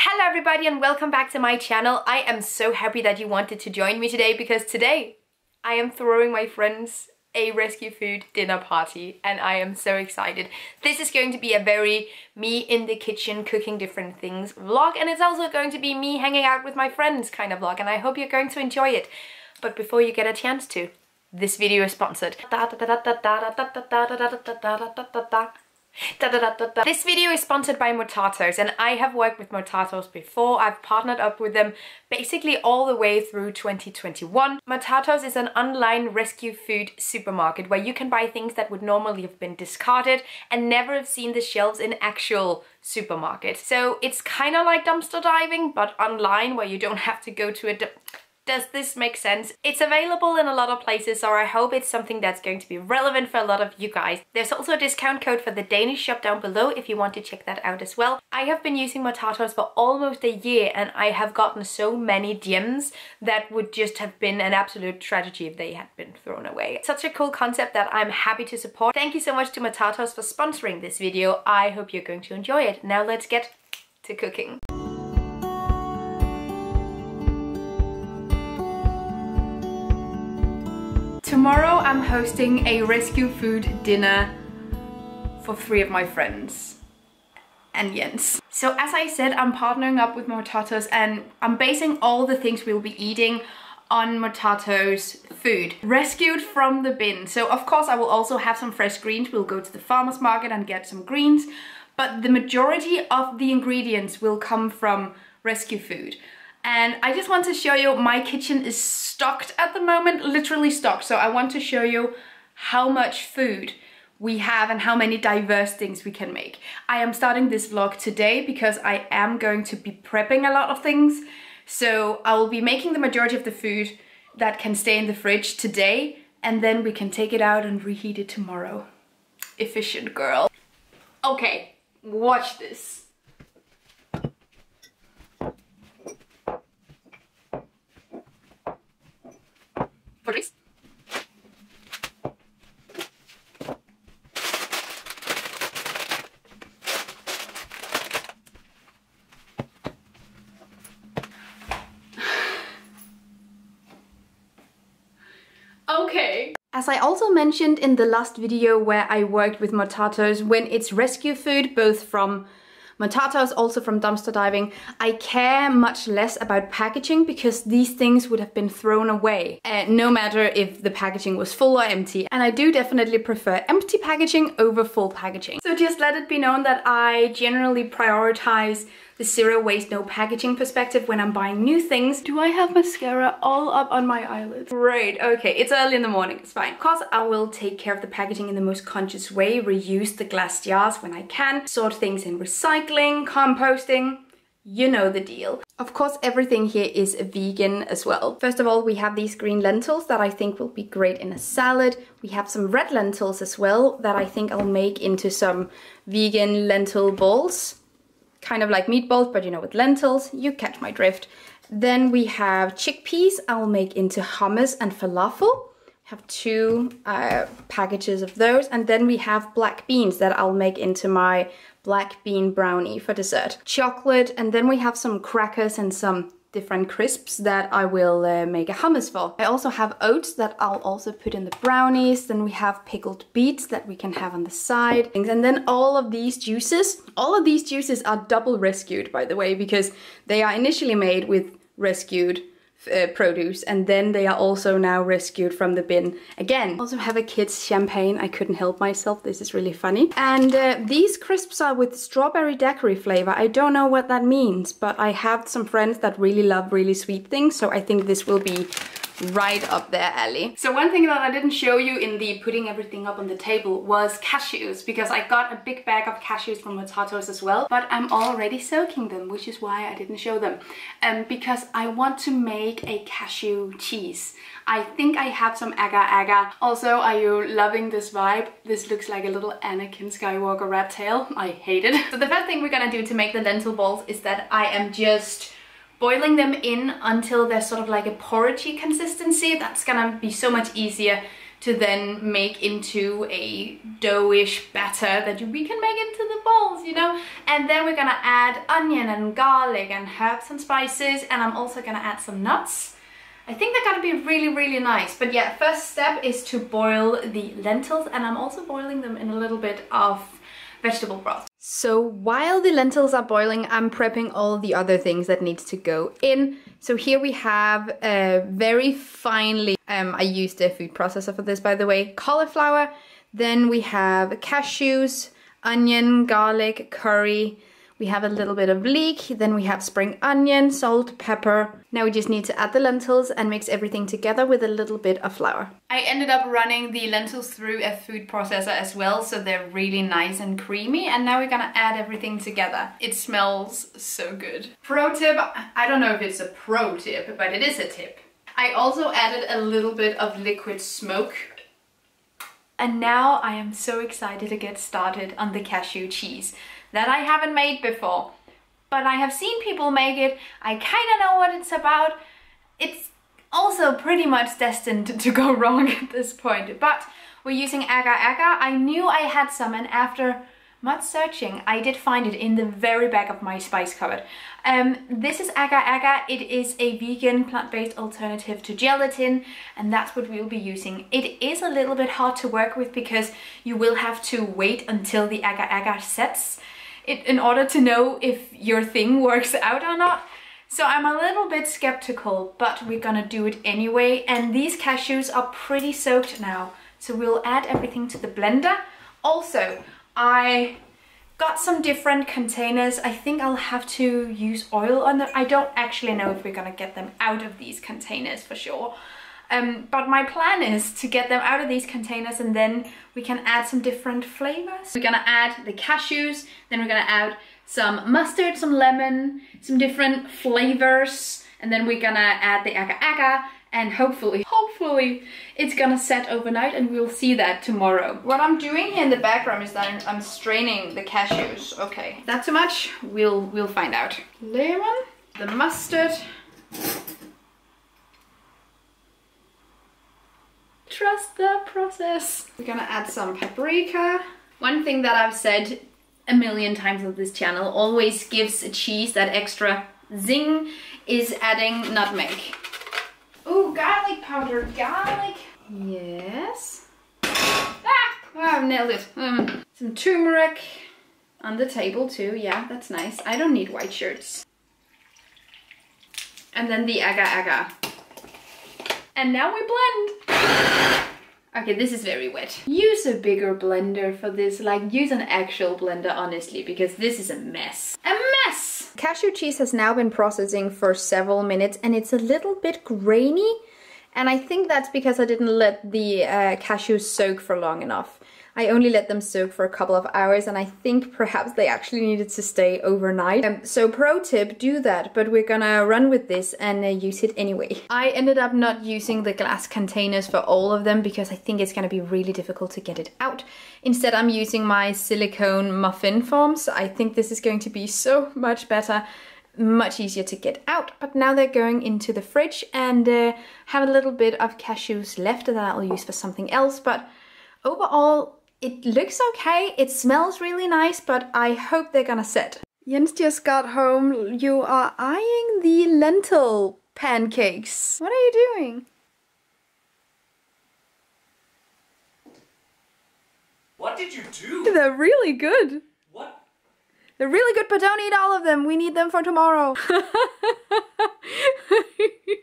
Hello everybody and welcome back to my channel. I am so happy that you wanted to join me today because today I am throwing my friends a rescue food dinner party and I am so excited. This is going to be a very me in the kitchen cooking different things vlog, and it's also going to be me hanging out with my friends kind of vlog, and I hope you're going to enjoy it. But before you get a chance to, this video is sponsored. This video is sponsored by Motatos, and I have worked with Motatos before. I've partnered up with them basically all the way through 2021. Motatos is an online rescue food supermarket where you can buy things that would normally have been discarded and never have seen the shelves in actual supermarkets. So it's kind of like dumpster diving, but online, where you don't have to go to a Does this make sense? It's available in a lot of places, so I hope it's something that's going to be relevant for a lot of you guys. There's also a discount code for the Danish shop down below if you want to check that out as well. I have been using Motatos for almost a year and I have gotten so many gems that would just have been an absolute tragedy if they had been thrown away. Such a cool concept that I'm happy to support. Thank you so much to Motatos for sponsoring this video. I hope you're going to enjoy it. Now let's get to cooking. Tomorrow I'm hosting a rescue food dinner for 3 of my friends and Jens. So as I said, I'm partnering up with Motatos and I'm basing all the things we'll be eating on Motatos food, rescued from the bin. So of course I will also have some fresh greens. We'll go to the farmer's market and get some greens, but the majority of the ingredients will come from rescue food. And I just want to show you, my kitchen is stocked at the moment, literally stocked. So I want to show you how much food we have and how many diverse things we can make. I am starting this vlog today because I am going to be prepping a lot of things. So I will be making the majority of the food that can stay in the fridge today, and then we can take it out and reheat it tomorrow. Efficient girl. Okay, watch this. Please. Okay. As I also mentioned in the last video where I worked with Motatos, when it's rescue food, both from Motatos, also from dumpster diving, I care much less about packaging because these things would have been thrown away, no matter if the packaging was full or empty. And I do definitely prefer empty packaging over full packaging. So just let it be known that I generally prioritize the zero waste, no packaging perspective when I'm buying new things. Do I have mascara all up on my eyelids? Great, okay, it's early in the morning, it's fine. Of course, I will take care of the packaging in the most conscious way, reuse the glass jars when I can, sort things in recycling, composting, you know the deal. Of course, everything here is vegan as well. First of all, we have these green lentils that I think will be great in a salad. We have some red lentils as well that I think I'll make into some vegan lentil balls. Kind of like meatballs, but you know, with lentils, you catch my drift. Then we have chickpeas I'll make into hummus and falafel. I have 2 packages of those. And then we have black beans that I'll make into my black bean brownie for dessert. Chocolate, and then we have some crackers and some different crisps that I will make a hummus for. I also have oats that I'll also put in the brownies. Then we have pickled beets that we can have on the side. And then all of these juices are double rescued, by the way, because they are initially made with rescued produce, and then they are also now rescued from the bin again. Also have a kid's champagne. I couldn't help myself. This is really funny. And these crisps are with strawberry daiquiri flavor. I don't know what that means, but I have some friends that really love really sweet things, so I think this will be right up their alley. So one thing that I didn't show you in the putting everything up on the table was cashews, because I got a big bag of cashews from Mutatos as well, but I'm already soaking them, which is why I didn't show them. Because I want to make a cashew cheese. I think I have some agar-agar. Also, are you loving this vibe? This looks like a little Anakin Skywalker rat tail. I hate it. So the first thing we're gonna do to make the lentil balls is that I am just boiling them in until they're sort of like a porridgey consistency. That's gonna be so much easier to then make into a doughish batter that we can make into the balls, you know. And then we're gonna add onion and garlic and herbs and spices, and I'm also gonna add some nuts. I think they're gonna be really, really nice. But yeah, first step is to boil the lentils, and I'm also boiling them in a little bit of vegetable broth. So while the lentils are boiling, I'm prepping all the other things that needs to go in. So here we have very finely, I used a food processor for this, by the way, cauliflower. Then we have cashews, onion, garlic, curry. We have a little bit of leek, then we have spring onion, salt, pepper. Now we just need to add the lentils and mix everything together with a little bit of flour. I ended up running the lentils through a food processor as well, so they're really nice and creamy. And now we're gonna add everything together. It smells so good. Pro tip, I don't know if it's a pro tip, but it is a tip. I also added a little bit of liquid smoke. And now I am so excited to get started on the cashew cheese that I haven't made before, but I have seen people make it. I kind of know what it's about. It's also pretty much destined to go wrong at this point, but we're using agar-agar. I knew I had some, and after much searching, I did find it in the very back of my spice cupboard. This is agar-agar. It is a vegan plant-based alternative to gelatin, and that's what we'll be using. It is a little bit hard to work with because you will have to wait until the agar-agar sets in order to know if your thing works out or not. So I'm a little bit skeptical, but we're gonna do it anyway. And these cashews are pretty soaked now, so we'll add everything to the blender. Also, I got some different containers. I think I'll have to use oil on them. I don't actually know if we're gonna get them out of these containers for sure. But my plan is to get them out of these containers, and then we can add some different flavors. We're gonna add the cashews, then we're gonna add some mustard, some lemon, some different flavors, and then we're gonna add the agar-agar, and hopefully it's gonna set overnight, and we'll see that tomorrow. What I'm doing here in the background is that I'm straining the cashews. Okay, not too much, we'll find out. Lemon, the mustard. Trust the process. We're gonna add some paprika. One thing that I've said a million times on this channel always gives a cheese that extra zing is adding nutmeg. Oh, garlic powder, garlic. Yes. Ah, I've nailed it. Some turmeric on the table too. Yeah, that's nice. I don't need white shirts. And then the agar-agar. And now we blend. Okay, this is very wet. Use a bigger blender for this, like use an actual blender, honestly, because this is a mess. A mess! Cashew cheese has now been processing for several minutes, and it's a little bit grainy. And I think that's because I didn't let the cashews soak for long enough. I only let them soak for a couple of hours, and I think perhaps they actually needed to stay overnight. So pro tip, do that, but we're gonna run with this and use it anyway. I ended up not using the glass containers for all of them because I think it's gonna be really difficult to get it out. Instead, I'm using my silicone muffin forms. I think this is going to be so much better, much easier to get out. But now they're going into the fridge, and have a little bit of cashews left that I'll use for something else. But overall, it looks okay, it smells really nice, but I hope they're gonna set. Jens just got home. You are eyeing the lentil pancakes. What are you doing? What did you do? They're really good. What? They're really good, but don't eat all of them. We need them for tomorrow.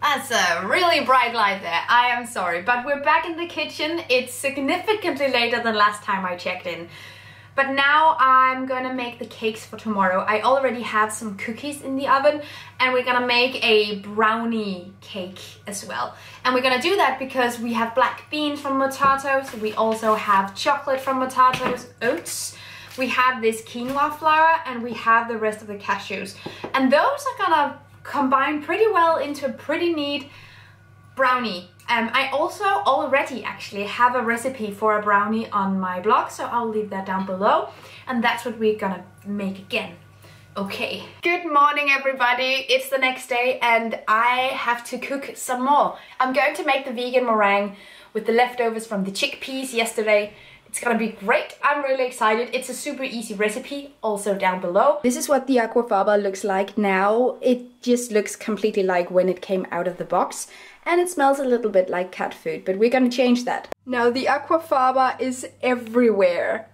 That's a really bright light there. I am sorry, but we're back in the kitchen. It's significantly later than last time I checked in. But now I'm gonna make the cakes for tomorrow. I already have some cookies in the oven, and we're gonna make a brownie cake as well. And we're gonna do that because we have black beans from Motatos. We also have chocolate from Motatos, oats. We have this quinoa flour, and we have the rest of the cashews. And those are gonna combine pretty well into a pretty neat brownie. I also already actually have a recipe for a brownie on my blog, so I'll leave that down below. And that's what we're gonna make again. Okay. Good morning, everybody. It's the next day, and I have to cook some more. I'm going to make the vegan meringue with the leftovers from the chickpeas yesterday. It's gonna be great. I'm really excited. It's a super easy recipe, also down below. This is what the aquafaba looks like now. It just looks completely like when it came out of the box. And it smells a little bit like cat food, but we're gonna change that. Now the aquafaba is everywhere.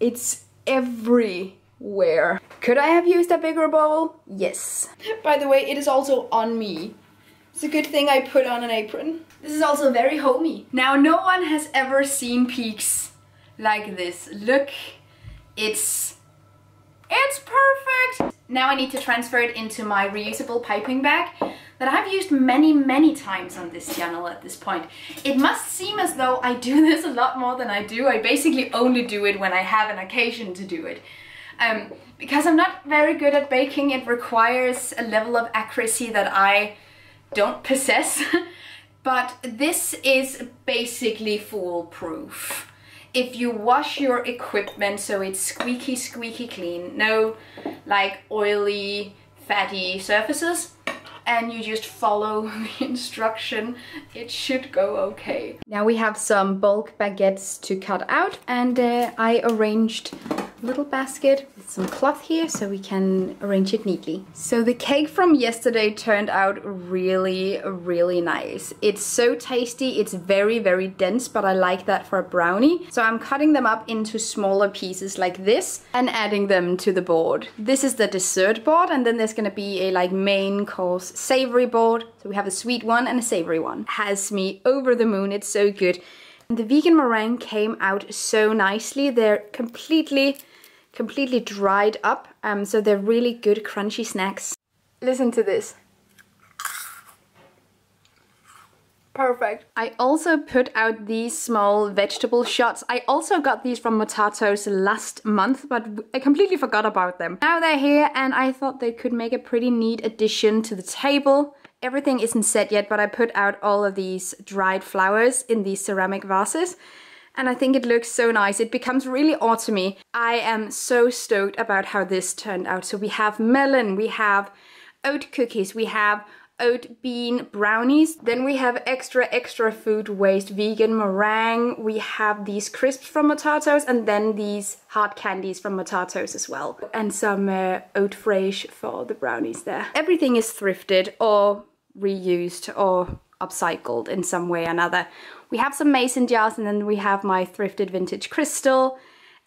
It's everywhere. Could I have used a bigger bowl? Yes. By the way, it is also on me. It's a good thing I put on an apron. This is also very homey. Now, no one has ever seen peaks like this. Look, it's perfect. Now I need to transfer it into my reusable piping bag that I've used many times on this channel at this point. It must seem as though I do this a lot more than I do. I basically only do it when I have an occasion to do it. Because I'm not very good at baking, it requires a level of accuracy that I don't possess. But this is basically foolproof. If you wash your equipment so it's squeaky clean, no like oily, fatty surfaces, and you just follow the instruction, it should go okay. Now we have some bulk baguettes to cut out, and I arranged a little basket with some cloth here so we can arrange it neatly. So the cake from yesterday turned out really nice. It's so tasty, it's very dense, but I like that for a brownie. So I'm cutting them up into smaller pieces like this and adding them to the board. This is the dessert board, and then there's gonna be a like main course savory board. So we have a sweet one and a savory one. Has me over the moon, it's so good. And the vegan meringue came out so nicely. They're completely dried up, so they're really good crunchy snacks. Listen to this. Perfect. I also put out these small vegetable shots. I also got these from Motatos last month, but I completely forgot about them. Now they're here, and I thought they could make a pretty neat addition to the table. Everything isn't set yet, but I put out all of these dried flowers in these ceramic vases. And I think it looks so nice. It becomes really autumny. I am so stoked about how this turned out. So we have melon, we have oat cookies, we have oat bean brownies. Then we have extra food waste vegan meringue. We have these crisps from Mutatos, and then these hard candies from Mutatos as well. And some oat fresh for the brownies there. Everything is thrifted or reused or upcycled in some way or another. We have some mason jars, and then we have my thrifted vintage crystal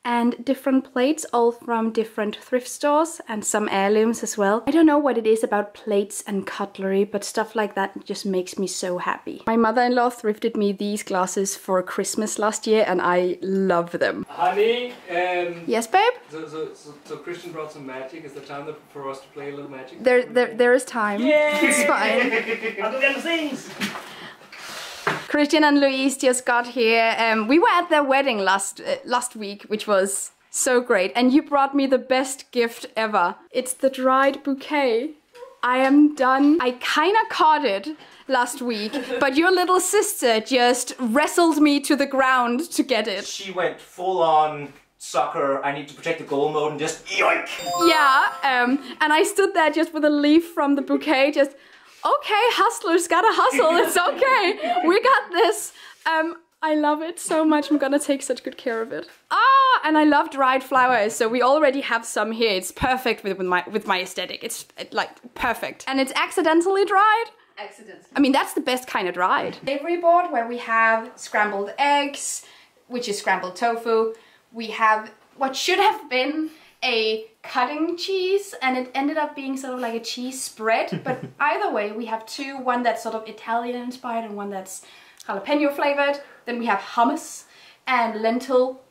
and different plates, all from different thrift stores, and some heirlooms as well. I don't know what it is about plates and cutlery, but stuff like that just makes me so happy. My mother-in-law thrifted me these glasses for Christmas last year, and I love them. Honey, yes, babe? So Christian brought some magic. Is the time for us to play a little magic? There is time. Yay! It's fine. I'll do the things. Christian and Louise just got here. We were at their wedding last week, which was so great. And you brought me the best gift ever. It's the dried bouquet. I am done. I kind of caught it last week, but your little sister just wrestled me to the ground to get it. She went full on soccer, I need to protect the goal mode, and just yoink! Yeah, and I stood there just with a leaf from the bouquet, just, okay, hustlers gotta hustle, it's okay, we got this. I love it so much, I'm gonna take such good care of it. Ah, and I love dried flowers, so we already have some here. It's perfect with my aesthetic, it's like perfect. And it's accidentally dried. Accidentally. I mean, that's the best kind of dried. Savory board where we have scrambled eggs, which is scrambled tofu. We have what should have been a cutting cheese, and it ended up being sort of like a cheese spread. But either way, we have two, one that's sort of Italian inspired and one that's jalapeno flavored. Then we have hummus and lentil.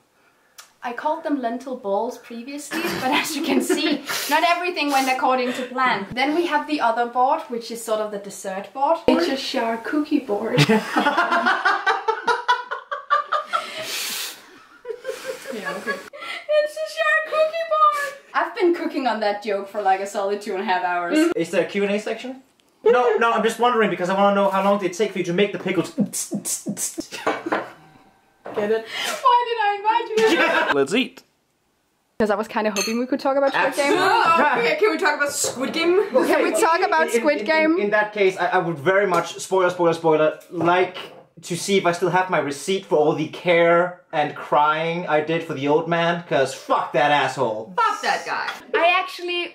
I called them lentil balls previously, but as you can see, not everything went according to plan. Then we have the other board, which is sort of the dessert board. It's a charcuterie board. Yeah, okay. It's a charcuterie board! I've been cooking on that joke for like a solid 2.5 hours. Is there a Q&A section? No, I'm just wondering because I want to know how long did it take for you to make the pickles. Get it? Why did I invite you? Yeah. Let's eat. Because I was kind of hoping we could talk about Squid Game. Okay, can we talk about Squid Game? Can we talk about Squid Game? In that case, I would very much, spoiler, like to see if I still have my receipt for all the care and crying I did for the old man, because fuck that asshole. Fuck that guy.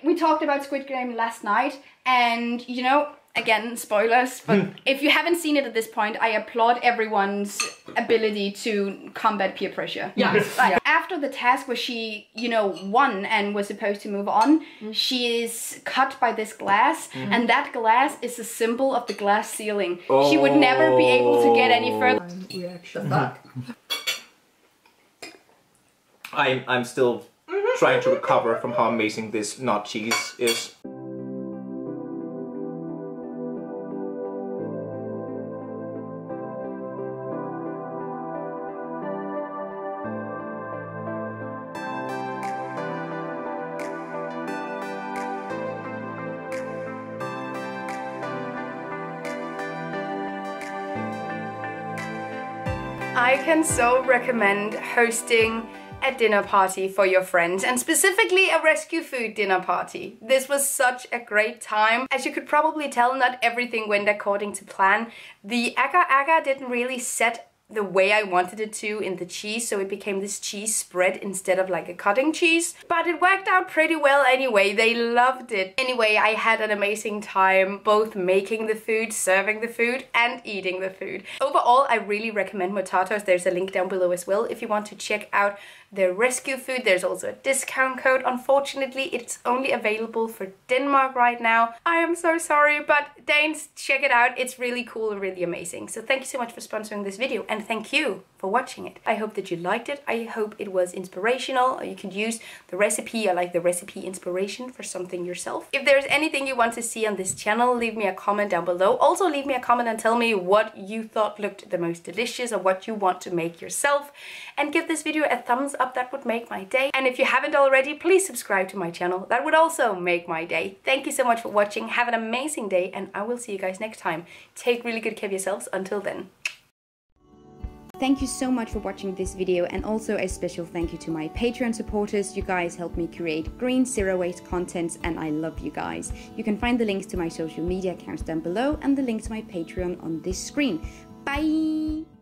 We talked about Squid Game last night, and you know, again, spoilers, but if you haven't seen it at this point, I applaud everyone's ability to combat peer pressure. Yeah. Like, after the task where she, you know, won and was supposed to move on, she is cut by this glass, and that glass is a symbol of the glass ceiling. Oh. She would never be able to get any further. Reaction. Fuck. I'm still trying to recover from how amazing this not cheese is. I can so recommend hosting a dinner party for your friends, and specifically a rescue food dinner party. This was such a great time. As you could probably tell, not everything went according to plan. The agar-agar didn't really set the way I wanted it to in the cheese, so it became this cheese spread instead of like a cutting cheese. But it worked out pretty well anyway. They loved it. Anyway, I had an amazing time both making the food, serving the food, and eating the food. Overall, I really recommend Motatos. There's a link down below as well if you want to check out their rescue food. There's also a discount code. Unfortunately, it's only available for Denmark right now. I am so sorry, but Danes, check it out. It's really cool and really amazing. So thank you so much for sponsoring this video, and thank you for watching it. I hope that you liked it. I hope it was inspirational, or you could use the recipe or like the recipe inspiration for something yourself. If there's anything you want to see on this channel, leave me a comment down below. Also leave me a comment and tell me what you thought looked the most delicious or what you want to make yourself. And give this video a thumbs up, that would make my day. And if you haven't already, please subscribe to my channel. That would also make my day. Thank you so much for watching. Have an amazing day, and I will see you guys next time. Take really good care of yourselves. Until then. Thank you so much for watching this video, and also a special thank you to my Patreon supporters. You guys help me create green, zero-waste content, and I love you guys. You can find the links to my social media accounts down below and the link to my Patreon on this screen. Bye!